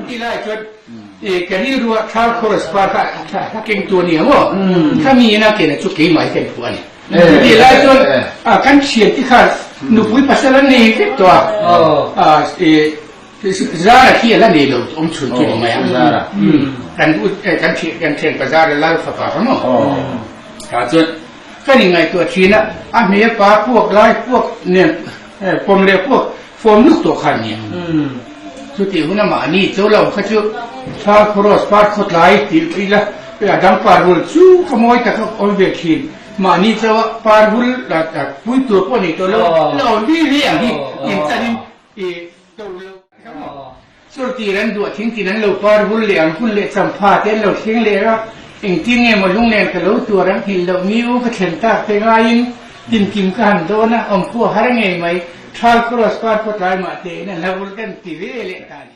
ที่ไล่จนกันนี่รู้ว่าท้าโครสปาร์ถ้าเก่งตัวเนี่ยว่าถ้ามีนะเก่งชุดเก่งใหม่เก่งผัวนี่ที่ไล่จนกันเชียนที่ขาดนุบุยภาษาละนี่ตัวzara kia la ne lo om chun tu ma ya kan chi kan chen pa zara la fa pa ha mo ka chun ka ni ngai to chi na a me pa pok lai pok ne pom le pok fom lu to khan ni chu ti hu na ma ni cho lo kha chu tha cross par khot lai ti ila ya dam par bul chu khmoi ta ko ol ve khin ma ni cho par bul la ta pui to po ni to lo li ri ang hi in ta ni to loสุดที่นั้นดูทิ้งที่นั้นเราพอหุ่นเหลี่ยมหุ่นเหลี่ยมสัมภาษณ์เราทิ้งเลยว่าเองทิ้งเองมาลุงเนรก็รู้ตัวรังหินเรามีอุปเทนตาเป็นไงกินกันโดนนะองค์ผู้หาไงไหมทาร์ครอสปาร์ตพอตายมาเตะนั่นเราบุญกันตีเวเลตานี